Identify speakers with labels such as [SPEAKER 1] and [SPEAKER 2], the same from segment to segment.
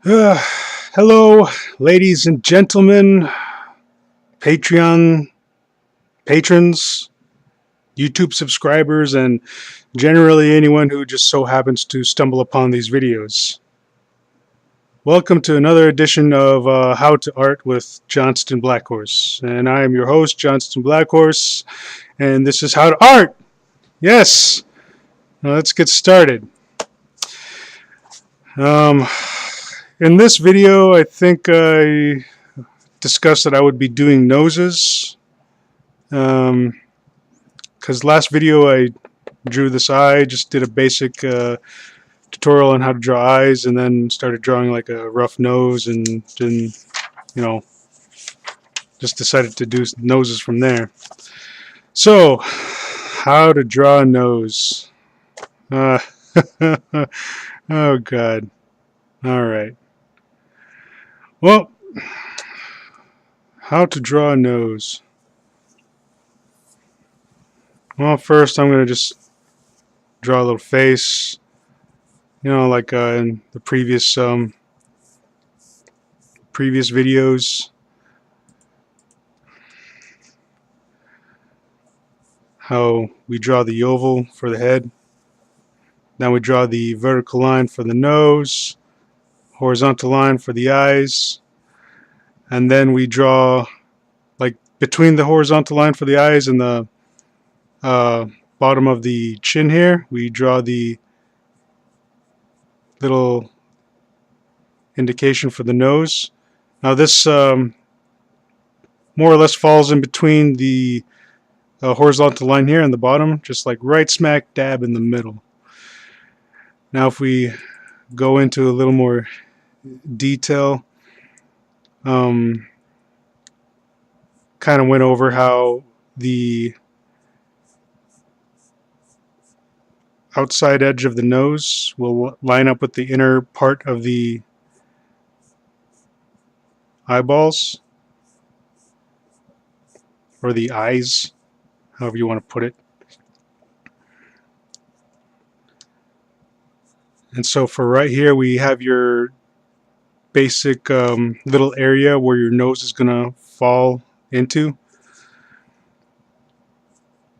[SPEAKER 1] Uh, Hello, ladies and gentlemen, Patreon patrons, YouTube subscribers, and generally anyone who just so happens to stumble upon these videos. Welcome to another edition of How to Art with Johnston Blackhorse. And I am your host, Johnston Blackhorse, and this is How to Art! Yes! Now let's get started. In this video, I think I discussed that I would be doing noses. Because last video I drew this eye, just did a basic tutorial on how to draw eyes, and then started drawing like a rough nose, and then, just decided to do noses from there. So, how to draw a nose. Oh God. Alright. Well, how to draw a nose. Well, first I'm going to just draw a little face, like in the previous videos. How we draw the oval for the head. Now we draw the vertical line for the nose, horizontal line for the eyes, and then we draw, like, between the horizontal line for the eyes and the bottom of the chin here, we draw the little indication for the nose. Now this more or less falls in between the horizontal line here and the bottom, just like right smack dab in the middle. Now if we go into a little more detail, kind of went over how the outside edge of the nose will line up with the inner part of the eyeballs, or the eyes, however you want to put it. And so for right here, we have your basic little area where your nose is going to fall into.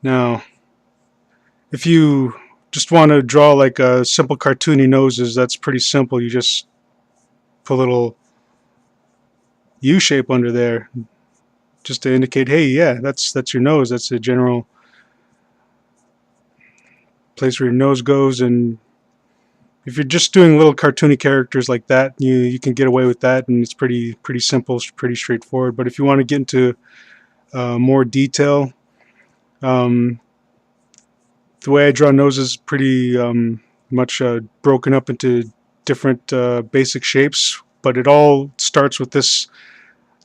[SPEAKER 1] Now, if you just want to draw like a simple cartoony noses, that's pretty simple. You just put a little U shape under there just to indicate, hey, yeah, that's your nose. That's a general place where your nose goes. And if you're just doing little cartoony characters like that, you can get away with that, and it's pretty simple, pretty straightforward. But if you want to get into more detail, the way I draw noses is pretty much broken up into different basic shapes, but it all starts with this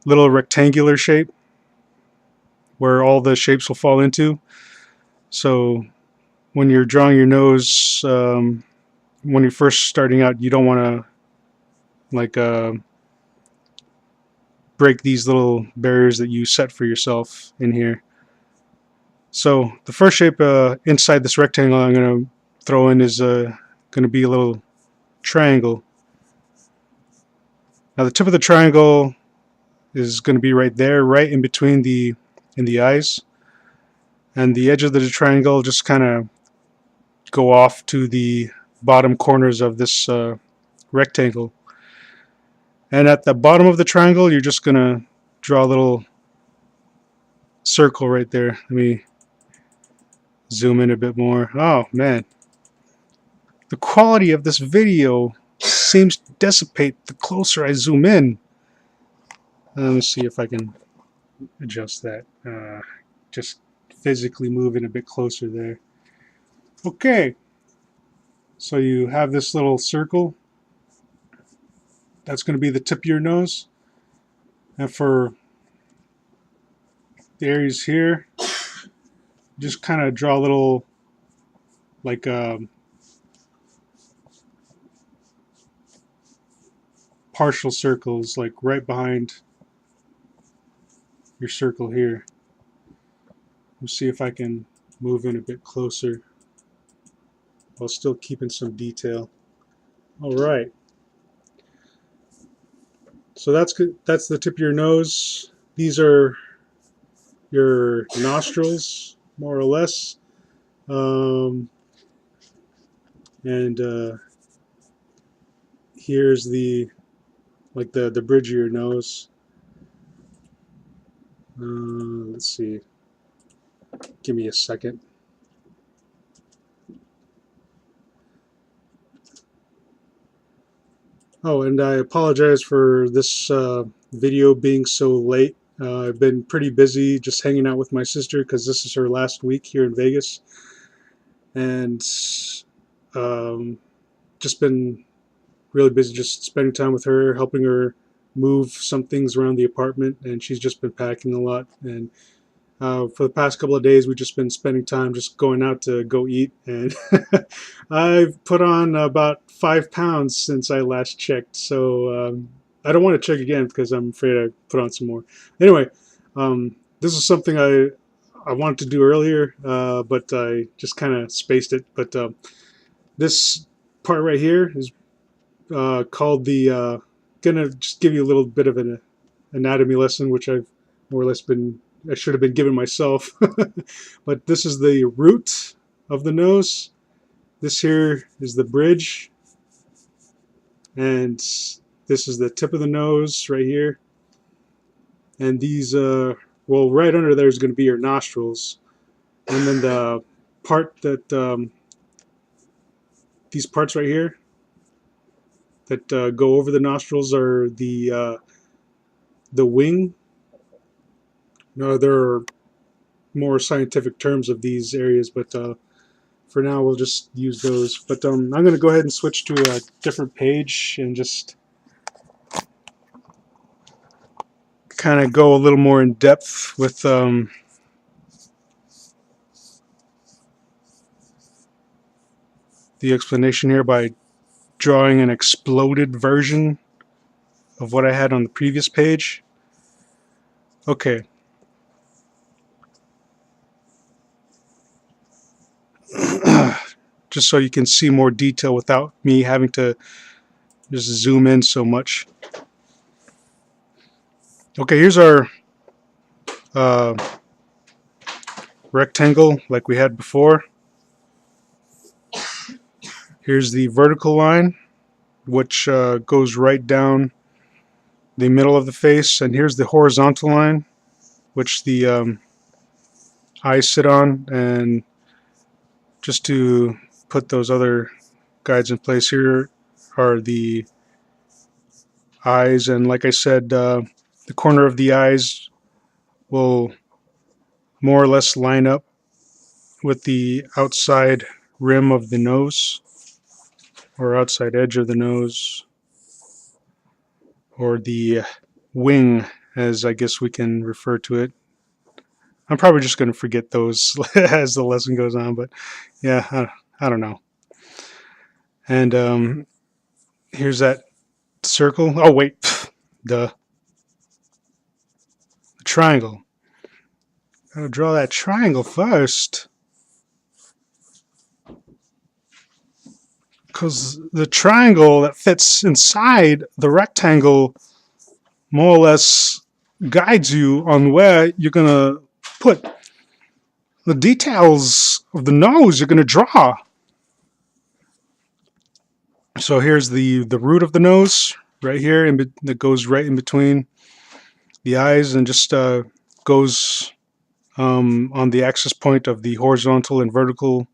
[SPEAKER 1] little rectangular shape where all the shapes will fall into. So when you're drawing your nose, when you're first starting out, you don't want to break these little barriers that you set for yourself in here. So the first shape inside this rectangle I'm going to throw in is going to be a little triangle. Now the tip of the triangle is going to be right there, right in between the eyes, and the edge of the triangle just kind of go off to the bottom corners of this rectangle. And at the bottom of the triangle, you're just going to draw a little circle right there. Let me zoom in a bit more. Oh man, the quality of this video seems to dissipate the closer I zoom in. Let me see if I can adjust that. Just physically moving a bit closer there. Okay, so you have this little circle. That's going to be the tip of your nose. And for the areas here, just kind of draw a little, like partial circles, like right behind your circle here. Let's see if I can move in a bit closer while still keeping some detail. All right. So that's the tip of your nose. These are your nostrils, more or less. Um, and here's the the bridge of your nose. Let's see. Give me a second. Oh, and I apologize for this video being so late. I've been pretty busy just hanging out with my sister because this is her last week here in Vegas, and um, just been really busy just spending time with her, helping her move some things around the apartment, and she's just been packing a lot. And for the past couple of days, we've just been spending time just going out to go eat, and I've put on about 5 pounds since I last checked. So I don't want to check again because I'm afraid I put on some more. Anyway, this is something I wanted to do earlier, but I just kind of spaced it. But this part right here is called the. Gonna just give you a little bit of an anatomy lesson, which I've more or less been. I should have been given myself. But this is the root of the nose. This here is the bridge, and this is the tip of the nose right here. And these, well, right under there is going to be your nostrils, and then the part that these parts right here that go over the nostrils are the wing. No, there are more scientific terms of these areas, but for now we'll just use those. But I'm going to go ahead and switch to a different page and just kind of go a little more in depth with the explanation here by drawing an exploded version of what I had on the previous page. Okay. Just so you can see more detail without me having to just zoom in so much. Okay, here's our uh, rectangle like we had before. Here's the vertical line, which goes right down the middle of the face, and here's the horizontal line, which the eyes sit on. And just to put those other guides in place, here are the eyes, and like I said, the corner of the eyes will more or less line up with the outside rim of the nose, or outside edge of the nose, or the wing, as I guess we can refer to it. I'm probably just going to forget those as the lesson goes on, but yeah, I don't know. And here's that circle. Oh wait, the triangle. Gotta draw that triangle first, because the triangle that fits inside the rectangle more or less guides you on where you're gonna put the details of the nose you're gonna draw. So here's the root of the nose right here, that goes right in between the eyes and just goes on the axis point of the horizontal and vertical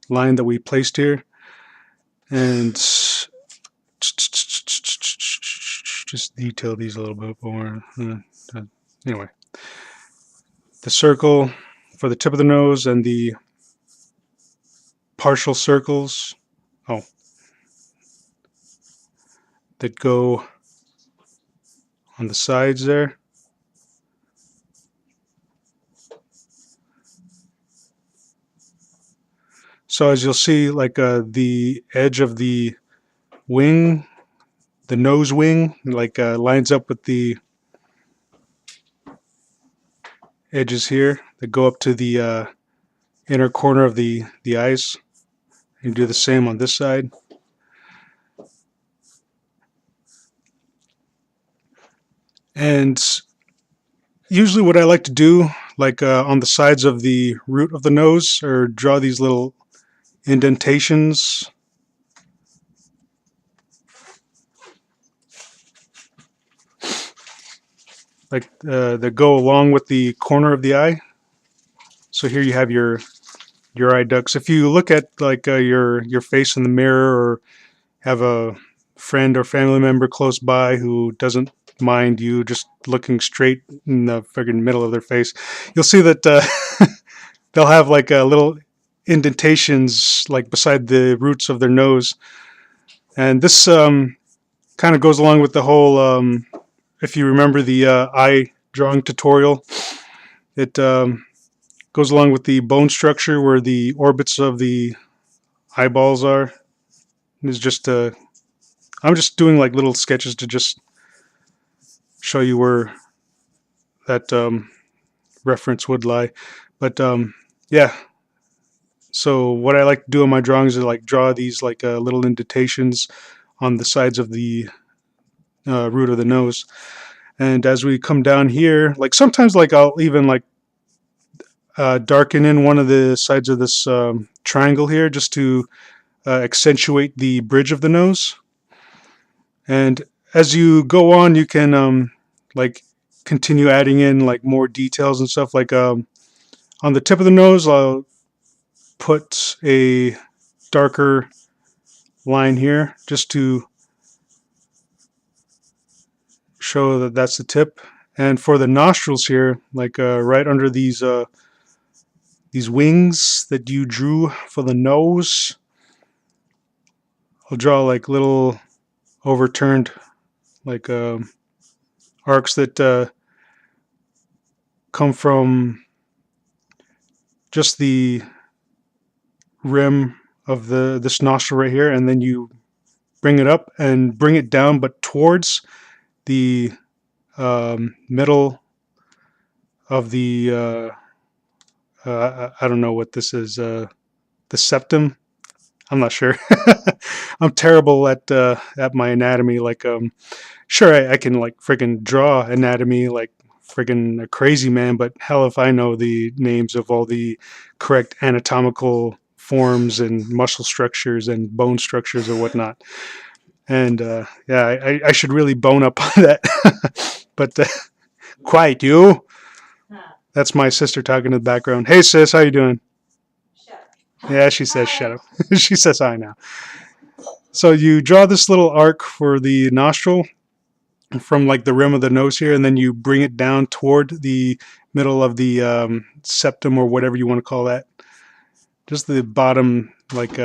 [SPEAKER 1] line that we placed here. And just detail these a little bit more. Anyway, the circle for the tip of the nose and the partial circles, that go on the sides there. So as you'll see, like the edge of the wing, the nose wing, like lines up with the edges here that go up to the inner corner of the eyes. You do the same on this side. And usually what I like to do, like on the sides of the root of the nose, or draw these little indentations. Like that go along with the corner of the eye. So here you have your eye ducts. If you look at like your face in the mirror, or have a friend or family member close by who doesn't mind you just looking straight in the friggin' middle of their face, you'll see that they'll have like little indentations like beside the roots of their nose. And this kind of goes along with the whole, if you remember the eye drawing tutorial, it goes along with the bone structure where the orbits of the eyeballs are. It's just I'm just doing like little sketches to just show you where that reference would lie. But yeah, so what I like to do in my drawings is like draw these like little indentations on the sides of the root of the nose. And as we come down here, like sometimes like I'll even like darken in one of the sides of this triangle here just to accentuate the bridge of the nose. And as you go on, you can like continue adding in like more details and stuff. Like on the tip of the nose, I'll put a darker line here just to show that that's the tip. And for the nostrils here, like right under these wings that you drew for the nose, I'll draw like little overturned like arcs that come from just the rim of this nostril right here, and then you bring it up and bring it down, but towards the middle of the I don't know what this is, the septum. I'm not sure. I'm terrible at my anatomy. Like sure, I can like friggin' draw anatomy like friggin' a crazy man, but hell if I know the names of all the correct anatomical forms and muscle structures and bone structures or whatnot. And yeah, I should really bone up on that. But quiet, you. That's my sister talking in the background. Hey sis, how you doing? Yeah, she says shut up. She says hi now. So you draw this little arc for the nostril from like the rim of the nose here, and then you bring it down toward the middle of the septum, or whatever you want to call that. Just the bottom like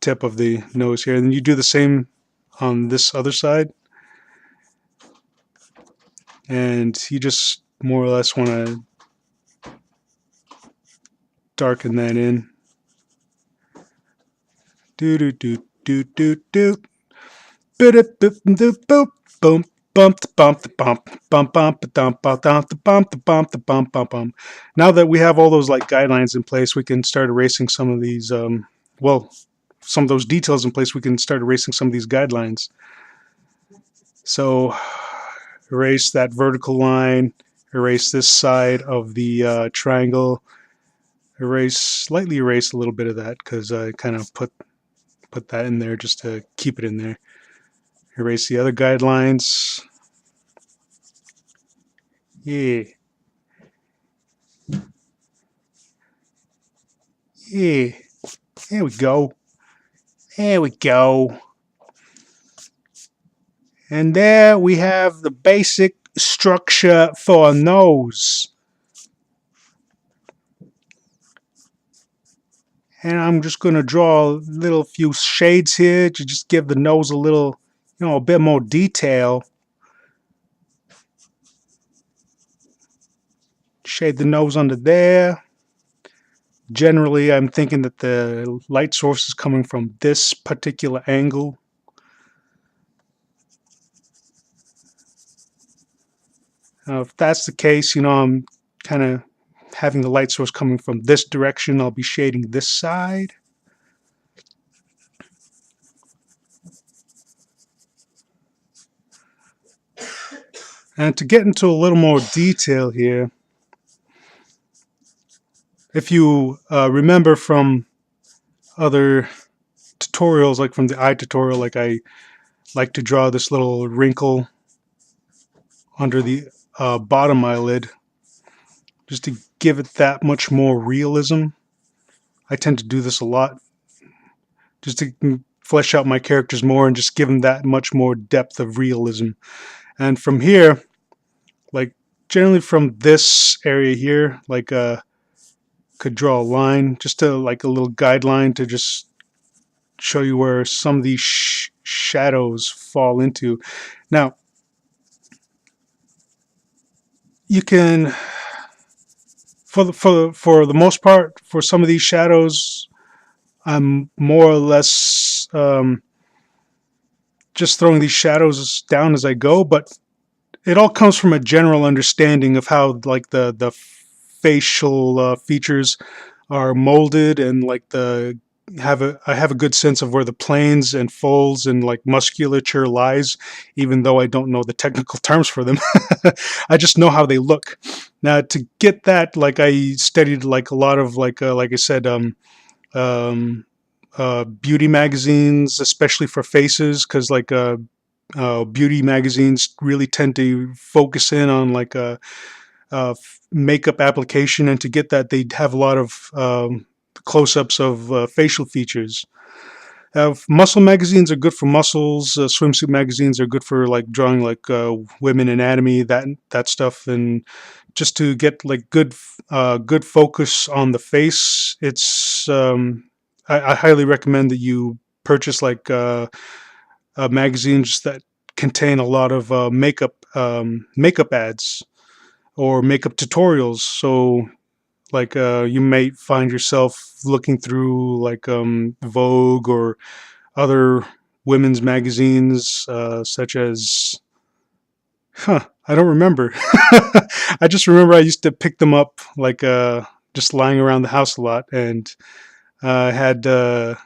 [SPEAKER 1] tip of the nose here. And then you do the same on this other side. And you just more or less want to darken that in. Do do do do do do. Boop boop boop boom. Bump the bump the bump bump bump the bump bump the bump the bump the bump bump bump. Now that we have all those like guidelines in place, we can start erasing some of these well, some of those details in place. We can start erasing some of these guidelines. So erase that vertical line, erase this side of the triangle, slightly erase a little bit of that because I kind of put that in there just to keep it in there. Erase the other guidelines. Yeah. Yeah. There we go. There we go. And there we have the basic structure for a nose. And I'm just going to draw a little few shades here to just give the nose a little, a bit more detail. Shade the nose under there. Generally, I'm thinking that the light source is coming from this particular angle. If that's the case, I'm kind of having the light source coming from this direction. I'll be shading this side. And to get into a little more detail here, if you remember from other tutorials, like from the eye tutorial, like I like to draw this little wrinkle under the bottom eyelid just to give it that much more realism. I tend to do this a lot just to flesh out my characters more and just give them that much more depth of realism. And from here, like generally from this area here, like could draw a line, just to like a little guideline to just show you where some of these shadows fall into. Now, you can, for the most part, for some of these shadows, I'm more or less just throwing these shadows down as I go, but it all comes from a general understanding of how like the facial features are molded, and like I have a good sense of where the planes and folds and like musculature lies, even though I don't know the technical terms for them. I just know how they look. Now to get that, like I studied like a lot of like I said, um, beauty magazines, especially for faces, because like beauty magazines really tend to focus in on like makeup application, and to get that, they have a lot of close-ups of facial features. Muscle magazines are good for muscles. Swimsuit magazines are good for like drawing like women anatomy, that stuff, and just to get like good focus on the face. It's I highly recommend that you purchase like magazines that contain a lot of makeup ads or makeup tutorials. So like you may find yourself looking through like Vogue or other women's magazines, such as, I don't remember. I just remember I used to pick them up like just lying around the house a lot, and I had a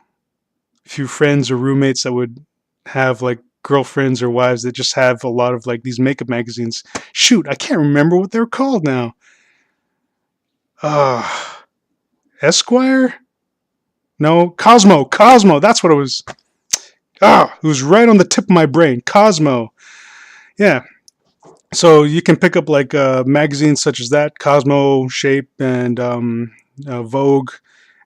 [SPEAKER 1] few friends or roommates that would have like girlfriends or wives that just have a lot of like these makeup magazines. Shoot, I can't remember what they're called now. Uh, Esquire? No, Cosmo. Cosmo. That's what it was. It was right on the tip of my brain. Cosmo. Yeah. So you can pick up like magazines such as that, Cosmo, Shape, and Vogue,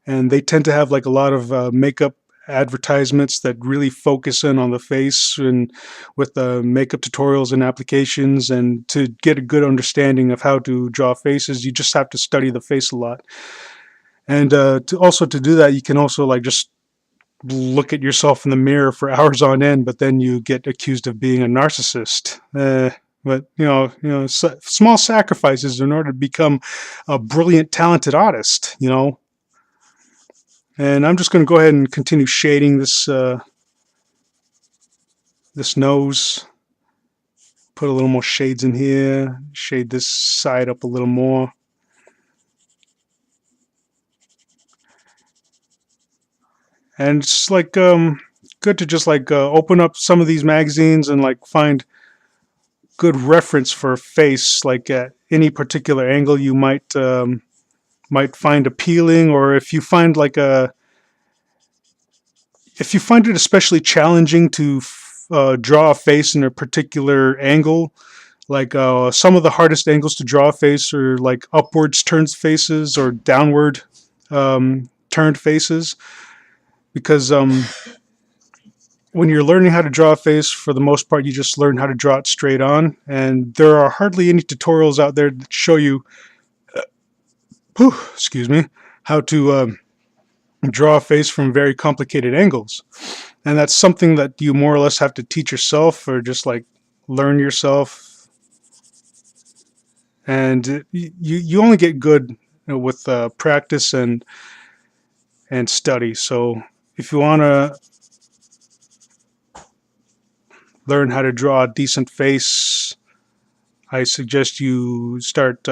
[SPEAKER 1] and they tend to have like a lot of makeup advertisements that really focus in on the face, and with makeup tutorials and applications. And to get a good understanding of how to draw faces, you just have to study the face a lot. And to do that, you can also like just look at yourself in the mirror for hours on end, but then you get accused of being a narcissist. But small sacrifices in order to become a brilliant, talented artist. And I'm just going to go ahead and continue shading this nose. Put a little more shades in here. Shade this side up a little more. And it's like good to just like open up some of these magazines and like find good reference for a face, like at any particular angle you might find appealing, or if you find it especially challenging to draw a face in a particular angle. Like some of the hardest angles to draw a face are like upwards turned faces or downward turned faces, because when you're learning how to draw a face, for the most part, you just learn how to draw it straight on. And there are hardly any tutorials out there that show you, excuse me, how to draw a face from very complicated angles. And that's something that you more or less have to teach yourself, or just like learn yourself. And you only get good with practice and study. So if you want to learn how to draw a decent face, I suggest you start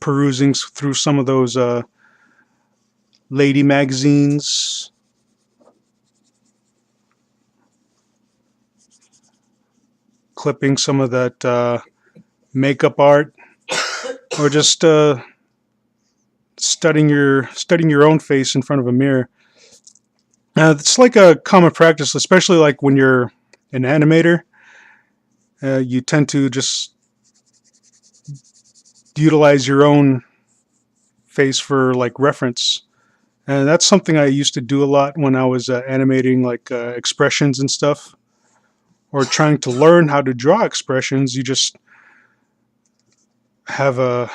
[SPEAKER 1] perusing through some of those lady magazines. Clipping some of that makeup art, or just studying your own face in front of a mirror. It's like a common practice, especially like when you're an animator. You tend to just utilize your own face for like reference, and that's something I used to do a lot when I was animating like expressions and stuff, or trying to learn how to draw expressions. You just have a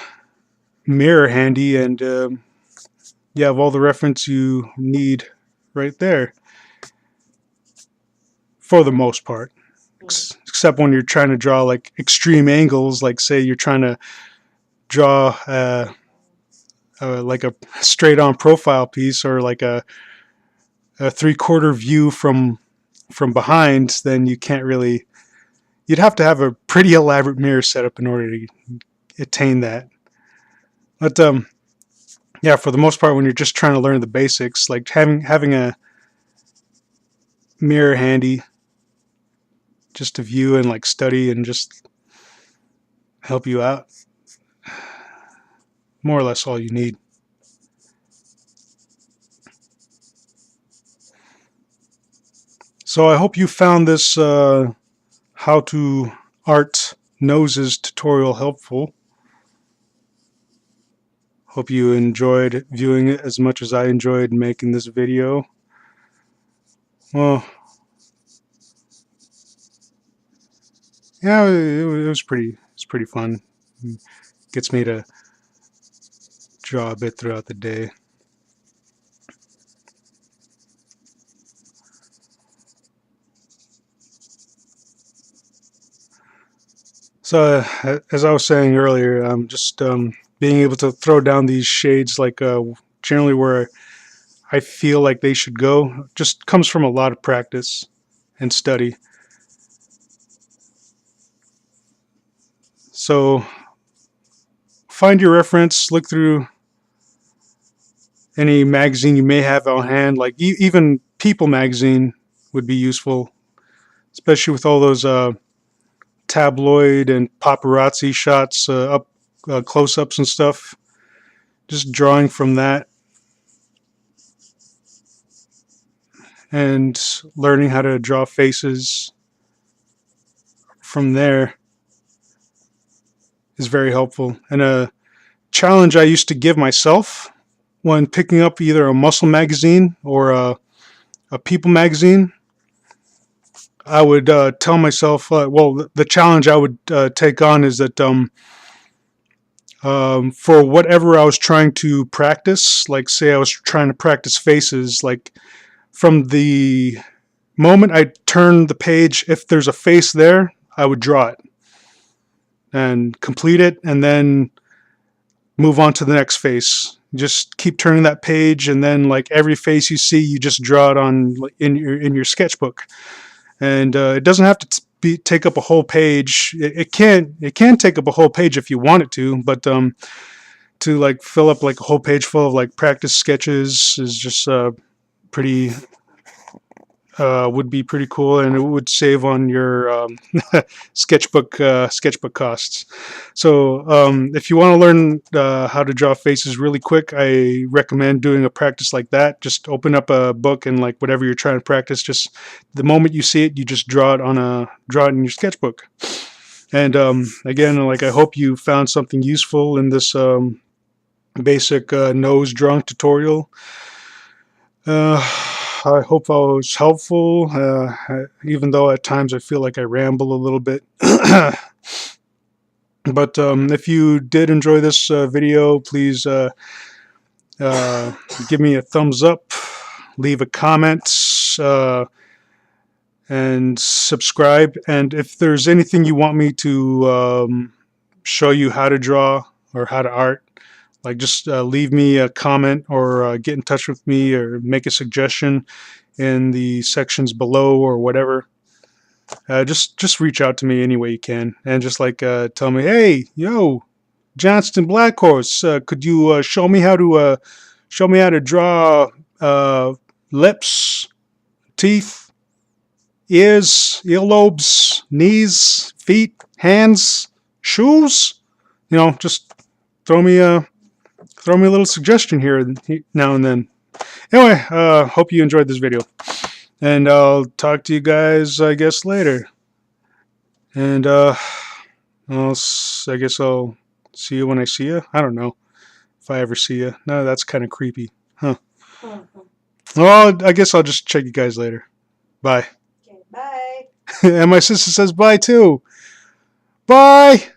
[SPEAKER 1] mirror handy, and you have all the reference you need right there, for the most part. Except when you're trying to draw like extreme angles, like say you're trying to draw like a straight on profile piece, or like a 3/4 view from behind, then you can't really, you'd have to have a pretty elaborate mirror setup in order to attain that. But yeah, for the most part, when you're just trying to learn the basics, like having a mirror handy just to view and like study and just help you out, more or less all you need. So I hope you found this how to art noses tutorial helpful. Hope you enjoyed viewing it as much as I enjoyed making this video. Well, yeah, it's pretty fun. It gets me to draw a bit throughout the day. So as I was saying earlier, just being able to throw down these shades like generally where I feel like they should go just comes from a lot of practice and study. So find your reference, look through any magazine you may have on hand, like even People magazine would be useful, especially with all those tabloid and paparazzi shots, up close-ups and stuff. Just drawing from that and learning how to draw faces from there is very helpful. And a challenge I used to give myself when picking up either a muscle magazine or a People magazine, I would tell myself, well, the challenge I would take on is that for whatever I was trying to practice, like say I was trying to practice faces, like from the moment I turned the page, if there's a face there, I would draw it and complete it, and then move on to the next face. Just keep turning that page, and then like every face you see, you just draw it on in your sketchbook. And it doesn't have to take up a whole page. It can take up a whole page if you want it to, but to like fill up like a whole page full of like practice sketches is just pretty would be pretty cool, and it would save on your sketchbook costs. So if you want to learn how to draw faces really quick, I recommend doing a practice like that. Just open up a book and like whatever you're trying to practice, just the moment you see it, you just draw it in your sketchbook. And again, like I hope you found something useful in this basic nose drawing tutorial. I hope I was helpful, even though at times I feel like I ramble a little bit. But if you did enjoy this video, please give me a thumbs up, leave a comment, and subscribe. And if there's anything you want me to show you how to draw or how to art, like just leave me a comment, or get in touch with me, or make a suggestion in the sections below or whatever. Just reach out to me any way you can, and just like tell me, hey, yo, Johnston Blackhorse, could you show me how to draw lips, teeth, ears, earlobes, knees, feet, hands, shoes, just throw me a little suggestion here now and then. Anyway, hope you enjoyed this video, and I'll talk to you guys, I guess, later. And I guess I'll see you when I see you. I don't know if I ever see you. No, that's kind of creepy, huh? Well, I guess I'll just check you guys later. Bye.
[SPEAKER 2] Okay, bye.
[SPEAKER 1] And my sister says bye too. Bye.